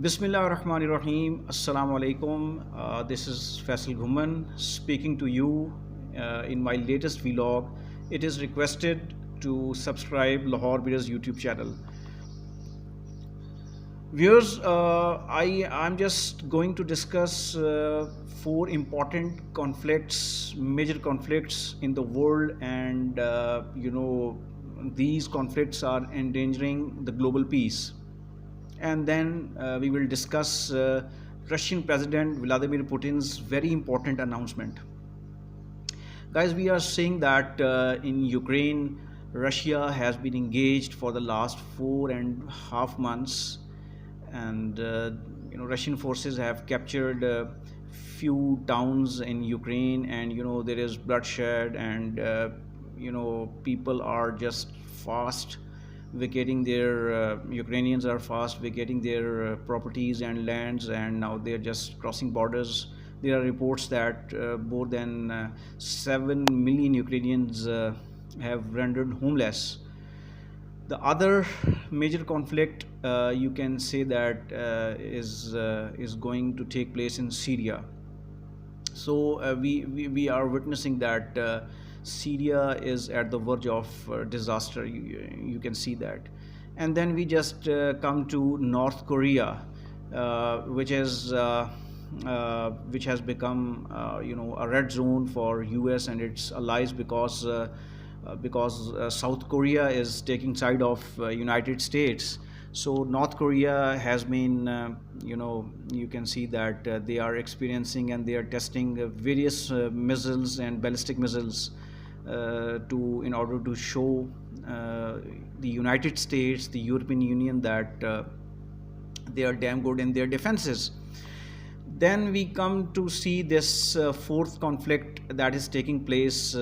Bismillah ar-Rahman ar-Rahim. Assalamu alaikum. This is Faisal Ghumman speaking to you in my latest vlog. It is requested to subscribe Lahore Beers YouTube channel. Viewers, I'm just going to discuss four important conflicts, major conflicts in the world, and these conflicts are endangering the global peace. And then we will discuss Russian President Vladimir Putin's very important announcement. Guys, we are seeing that in Ukraine, Russia has been engaged for the last 4.5 months, and Russian forces have captured few towns in Ukraine, and there is bloodshed, and people are just fast vacating their Ukrainians are fast vacating their properties and lands, and now they are just crossing borders. There are reports that more than 7 million Ukrainians have rendered homeless. The other major conflict, you can say that is going to take place in Syria. So we are witnessing that Syria is at the verge of disaster. You can see that. And then we just come to North Korea, which has become a red zone for US and its allies, because South Korea is taking side of United States. So North Korea has been, you can see that they are experiencing and they are testing various missiles and ballistic missiles in order to show the United States, the European Union, that they are damn good in their defenses. Then we come to see this fourth conflict that is taking place, in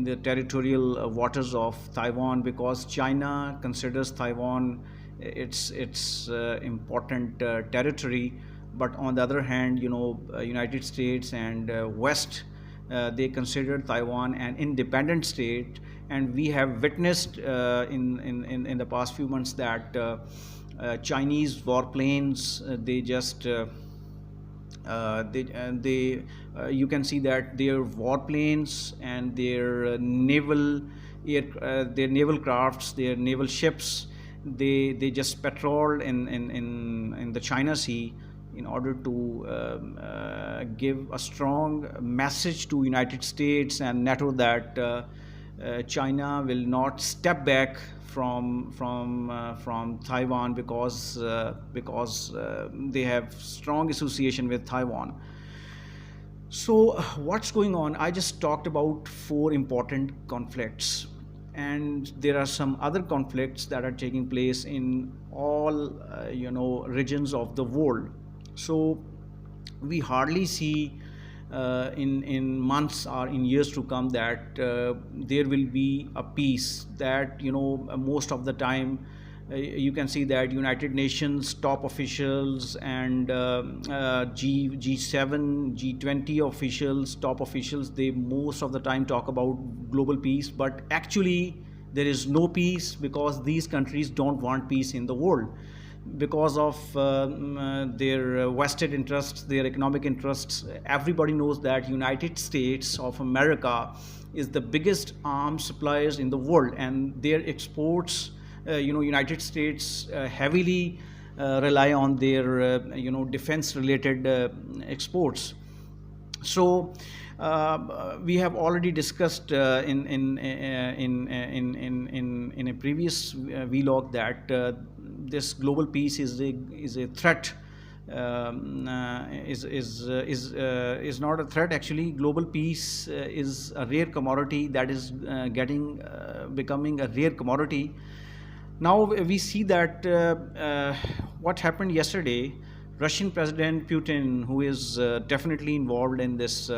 the territorial waters of Taiwan, because China considers Taiwan its important territory. But on the other hand, United States and West, they consider Taiwan an independent state, and we have witnessed in the past few months that Chinese warplanes, you can see that their warplanes and their naval crafts, their naval ships, they just patrolled in the China Sea in order to give a strong message to United States and NATO that China will not step back from Taiwan, because they have strong association with Taiwan. So what's going on? I just talked about four important conflicts, and there are some other conflicts that are taking place in all regions of the world. So we hardly see in months or in years to come that there will be a peace. That most of the time you can see that United Nations top officials and G7, G20 officials, top officials, they most of the time talk about global peace, but actually there is no peace, because these countries don't want peace in the world because of their vested interests, their economic interests. Everybody knows that United States of America is the biggest arms suppliers in the world, and their exports, United States heavily rely on their defense related exports. So we have already discussed in a previous vlog that this global peace is a threat. Is not a threat. Actually, global peace is a rare commodity that is becoming a rare commodity. Now we see that what happened yesterday. Russian President Putin, who is definitely involved in this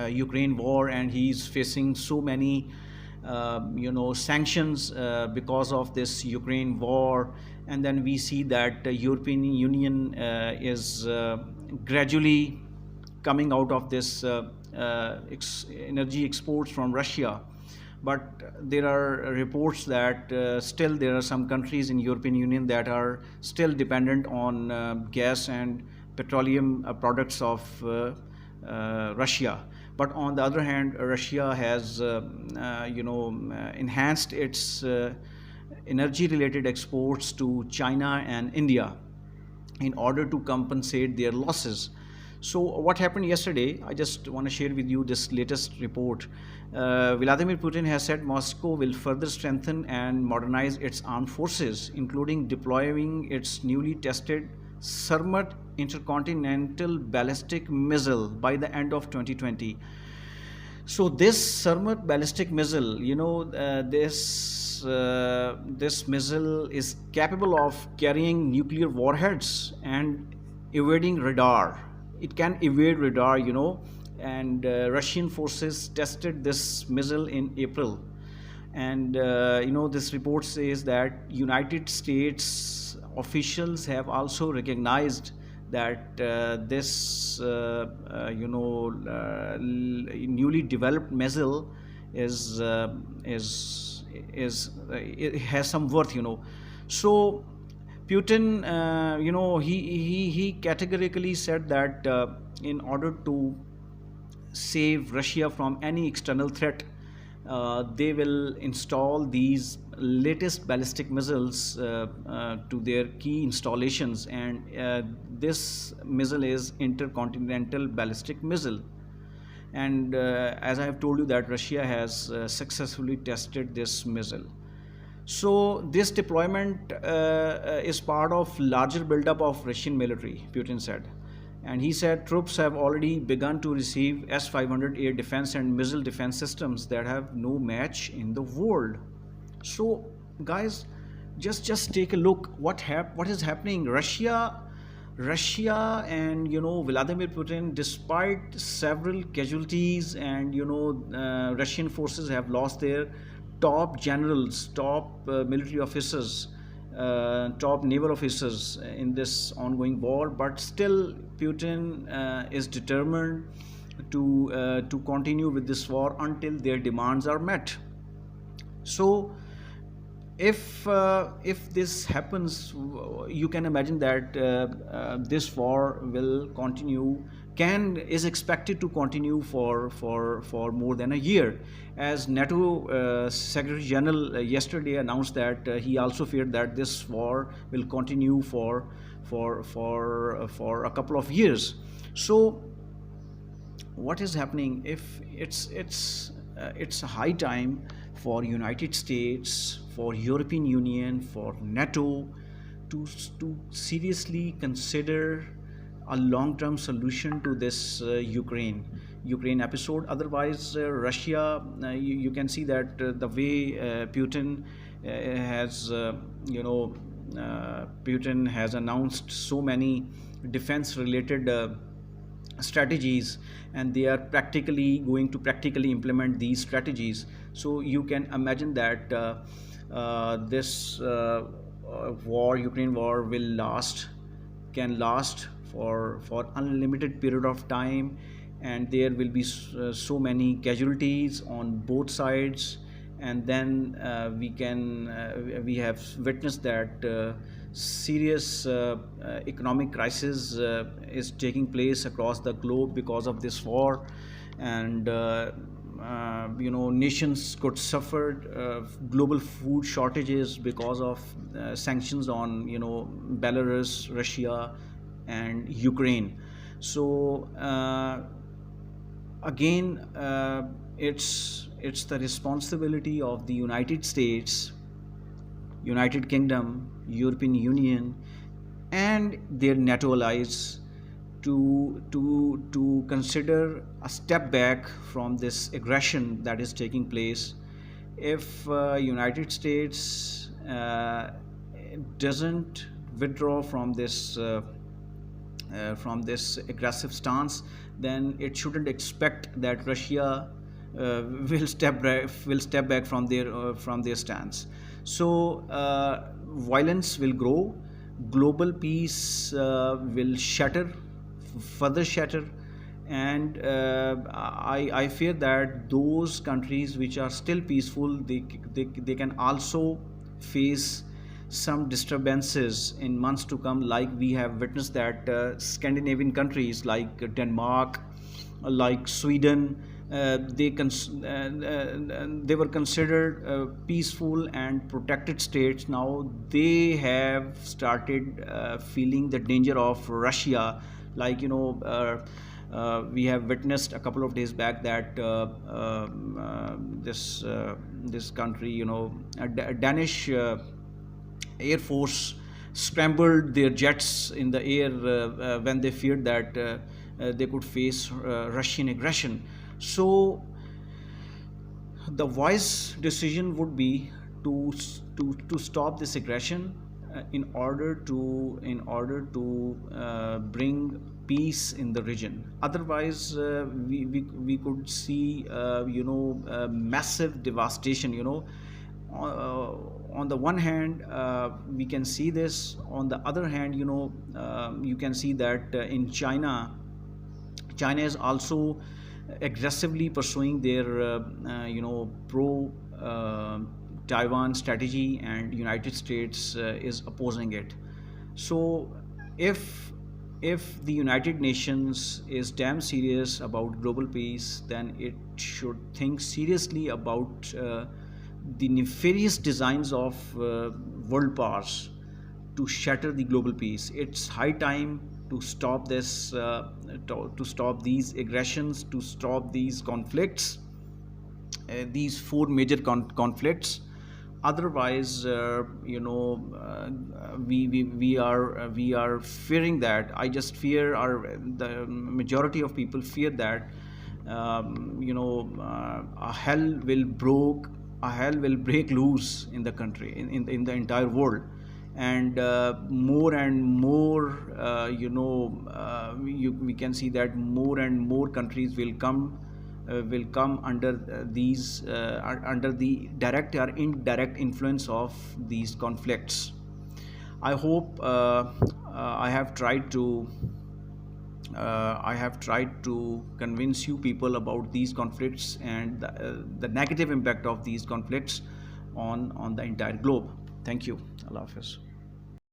Ukraine war, and he's facing so many sanctions because of this Ukraine war. And then we see that the European Union is gradually coming out of this energy exports from Russia. but there are reports that still there are some countries in European Union that are still dependent on gas and petroleum products of Russia. But on the other hand, Russia has enhanced its energy related exports to China and India in order to compensate their losses. So, what happened yesterday? I just want to share with you this latest report. Vladimir Putin has said Moscow will further strengthen and modernize its armed forces, including deploying its newly tested Sarmat intercontinental ballistic missile by the end of 2020. So this Sarmat ballistic missile, this missile is capable of carrying nuclear warheads and evading radar. It can evade radar, and Russian forces tested this missile in April. And this report says that United States officials have also recognized that this newly developed missile it has some worth. So Putin, he categorically said that in order to save Russia from any external threat, they will install these latest ballistic missiles to their key installations, and this missile is intercontinental ballistic missile. And as I have told you that Russia has successfully tested this missile. So this deployment is part of larger buildup of Russian military, Putin said. And he said troops have already begun to receive S-500 air defense and missile defense systems that have no match in the world. So, guys, just take a look what is happening. Russia and Vladimir Putin, despite several casualties, and Russian forces have lost their top generals, top military officers, top naval officers in this ongoing war, but still Putin is determined to continue with this war until their demands are met. So if this happens, you can imagine that this war will continue, is expected to continue for more than a year, as NATO Secretary General yesterday announced that he also feared that this war will continue for a couple of years. So what is happening? If it's a high time for United States, for European Union, for NATO to seriously consider a long-term solution to this Ukraine episode. Otherwise, Russia, you can see that the way Putin has announced so many defense-related strategies, and they are going to practically implement these strategies. So you can imagine that this Ukraine war can last for unlimited period of time, and there will be so many casualties on both sides. And then we have witnessed that serious economic crisis is taking place across the globe because of this war, and nations could suffer global food shortages because of sanctions on Belarus, Russia, and Ukraine. So again, it's the responsibility of the United States, United Kingdom, European Union, and their NATO allies to consider a step back from this aggression that is taking place. If United States doesn't withdraw from this aggressive stance, then it shouldn't expect that Russia will step back from their stance. So violence will grow, global peace will further shatter, And I fear that those countries which are still peaceful, they can also face some disturbances in months to come, like we have witnessed that Scandinavian countries like Denmark, like Sweden, they were considered peaceful and protected states. Now they have started feeling the danger of Russia. Like, we have witnessed a couple of days back that this country, a Danish Air Force scrambled their jets in the air when they feared that they could face Russian aggression. So the wise decision would be to stop this aggression in order to bring peace in the region. Otherwise, we could see massive devastation. On the one hand, we can see this. On the other hand, you can see that in China is also aggressively pursuing their pro Taiwan strategy, and United States is opposing it. So if the United Nations is damn serious about global peace, then it should think seriously about the nefarious designs of world powers to shatter the global peace. It's high time to stop this, to stop these aggressions, to stop these conflicts, these four major conflicts. Otherwise, we are fearing that. I just fear, the majority of people fear that a hell will break loose in the country, in the entire world. And more and more, we can see that more and more countries will come under under the direct or indirect influence of these conflicts. I hope I have tried to convince you people about these conflicts and the negative impact of these conflicts on the entire globe. Thank you. Allah Hafiz.